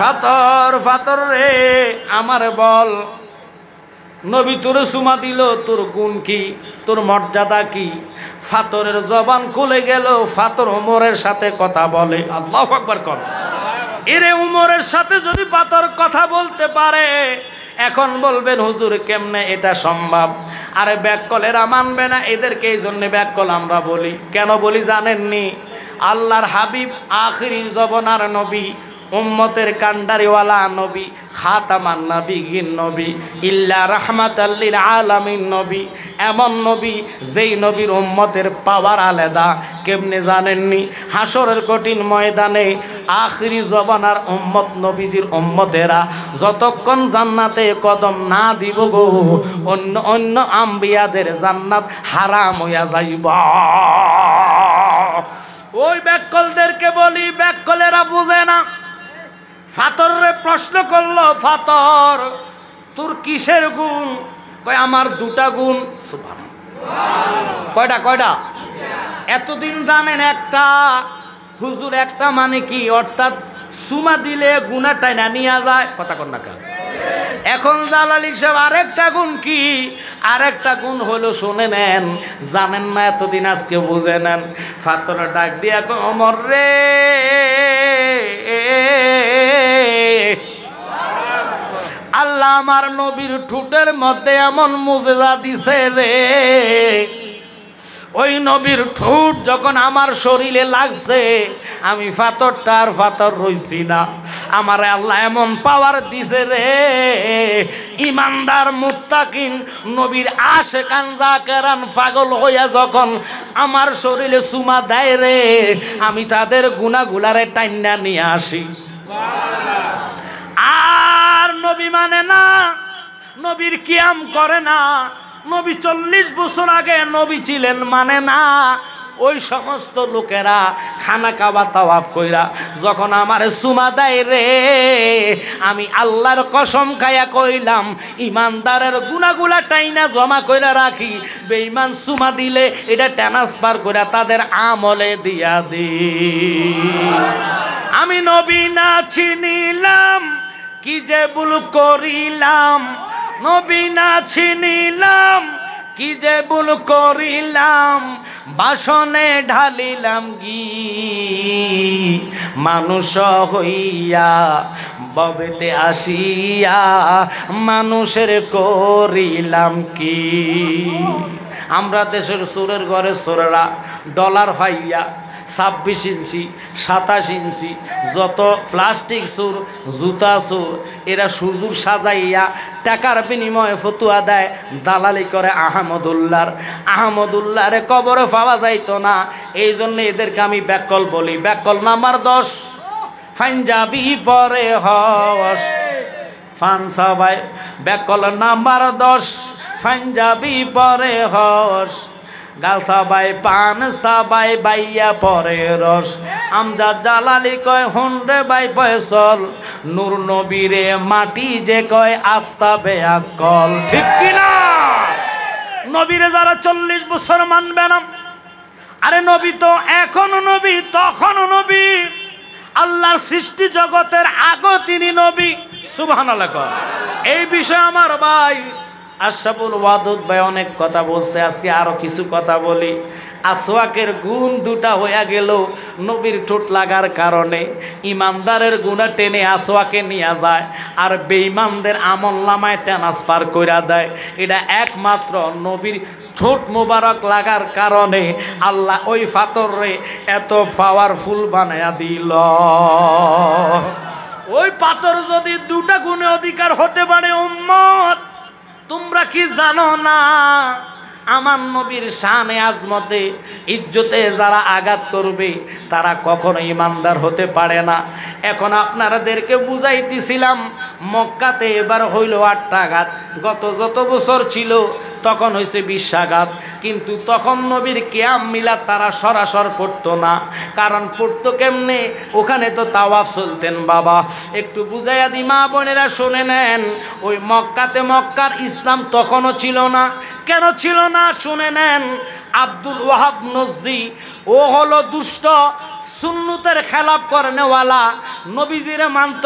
ফাতর ফাতর রে আমার বল, নবী তোর সুমা দিল, তোর গুণ কি, তোর মর্যাদা কি? ফাতরের জবান খুলে গেল, ফাতর ওমরের সাথে কথা বলে। আল্লাহু আকবার কর। এরে উমরের সাথে যদি পাথর কথা বলতে পারে, এখন বলবেন হুজুর কেমনে এটা সম্ভব? আরে ব্যাককলেরা মানবে না, এদেরকে এই জন্য ব্যাককল আমরা বলি। কেন বলি জানেননি? আল্লাহর হাবিব আখিরি জবানার নবী, উম্মতের কান্ডারিওয়ালা নবী, খাতামান নবীগিন নবী, ইল্লা রাহমাতাল লিল আলামিন নবী, এমন নবী যেই নবীর উম্মতের পাওয়ার আলাদা। কেমনে জানেননি? হাসরের কঠিন ময়দানে আখিরি জবানার উম্মত নবীজির উম্মতেরা যতক্ষণ জান্নাতে কদম না দিব গো, অন্য অন্য আম্বিয়াদের জান্নাত হারাম হইয়া যাইবা। ওই ব্যাককলদেরকে বলি, ব্যাককলেরা বুঝে না। ফাতরে প্রশ্ন করলো, ফাতর তোর কিসের গুণ? কয় আমার দুটা গুণ। সুবহানাল্লাহ। কয়টা কয়টা? এতদিন জানেন একটা। হুজুর একটা মানে কি? অর্থাৎ সুমা দিলে গুণাটাই না নিয়ে যায়। কথা কন না কেন? এখন জালালি সাহেব আরেকটা গুণ কি? আরেকটা গুণ হলো, শুনে নেন, জানেন না এতদিন, আজকে বুঝে নেন। ফাতর ডাক দিয়া কয়, ওমর রে, আল্লাহ আমার নবীর ঠোঁটের মধ্যে এমন মুজেজা দিছে রে, ওই নবীর ঠোঁট যখন আমার শরীরে লাগছে, আমি ফাতরটা আর ফাতর রইছি না। আমার আল্লাহ এমন পাওয়ার দিছে রে, ইমানদার মুত্তাকিন নবীর আশেকান জাকেরান পাগল হইয়া যখন আমার শরীরে চুমা দেয় রে, আমি তাদের গুনাহগুলারে টাইনা নিয়ে আসি। আর নবী মানে না, নবীর কিয়াম করে না, নবী 40 বছর আগে নবী ছিলেন মানে না। ওই সমস্ত লোকেরা খানা কাবা তাওয়াফ কইরা যখন আমার চুমা দেয় রে, আমি আল্লাহর কসম খাইয়া কইলাম, ইমানদারের গুনাহগুলা টাইনা জমা কইরা রাখি, বেঈমান চুমা দিলে এটা ট্রান্সফার কইরা তাদের আমলে দিয়া দিই। আমি নবী না চিনিলাম, কি যে ভুল করিলাম, নবী না চিনিলাম, কি যে ভুল করিলাম, বাসনে ঢালিলাম ঘি, মানুষ হইয়া ববেতে আসিয়া মানুষের করিলাম কি। আমরা দেশের সুরের ঘরে সুরেরা ডলার পাইয়া 26 ইঞ্চি 27 ইঞ্চি যত প্লাস্টিক সুর, জুতা সুর, এরা সুজুর সাজাইয়া টাকার বিনিময়ে ফতুয়া দেয়, দালালি করে আহমদুল্লাহরে কবরে পাওয়া যাইতো না। এই জন্য এদেরকে আমি ব্যাককল বলি। ব্যাককল নাম্বার 10, পাঞ্জাবি পরে হস ফান সবাই। ব্যাককল নাম্বার 10, পাঞ্জাবি পরে হস, গাল সবাই পান সবাই বাইয়া পরে রস। আমজাদ জালালি কয় হন রে বাই ফয়সল, নূর নবীরে মাটি যে কয় আস্তা বেআকল। ঠিক কিনা? নবীরে যারা 40 বছর মানবে না, আরে নবী তো এখনো নবী, তখনও নবী, আল্লাহর সৃষ্টি জগতের আগেও তিনি নবী। সুবহানাল্লাহ। এই বিষয়ে আমার ভাই আশরাফুল ওয়াদুদ ভাই অনেক কথা বলছে, আজকে আরো কিছু কথা বলি। আসওয়াকের গুণ দুটা হইয়া গেল নবীর ঠোঁট লাগার কারণে। ইমানদারের গুণা টেনে আসওয়াকে নিয়ে যায়, আর বেঈমানদের আমলনামায় ট্রান্সফার কইরা দেয়। এটা একমাত্র নবীর ঠোঁট মোবারক লাগার কারণে আল্লাহ ওই ফাতরে এত পাওয়ারফুল বানায়া দিল। ওই পাথর যদি দুটা গুণে অধিকার হতে পারে, উম্মত তোমরা কি জানো না? আমার নবীর শানে আজমতে ইজ্জতে যারা আঘাত করবে তারা কখনো ইমানদার হতে পারে না। এখন আপনাদেরকে বুঝাইতেছিলাম, মক্কাতে এবার হইল 8টা আঘাত, গত যত বছর ছিল তখন হয়েছে 20 আঘাত। কিন্তু তখন নবীর কিয়াম মিলাদ তারা সরাসর পড়তো না। কারণ পড়তো কেমনে? ওখানে তো তাওয়াফ চলতেন। বাবা একটু বুঝাইয়া দি, মা বোনেরা শুনে নেন। ওই মক্কাতে, মক্কার ইসলাম তখনও ছিল না। কেন ছিল না শুনে নেন। আব্দুল ওয়াহাব নজদি ও হলো দুষ্ট, সুন্নতের খেলাফ করেনেওয়ালা, নবীজিরে মানত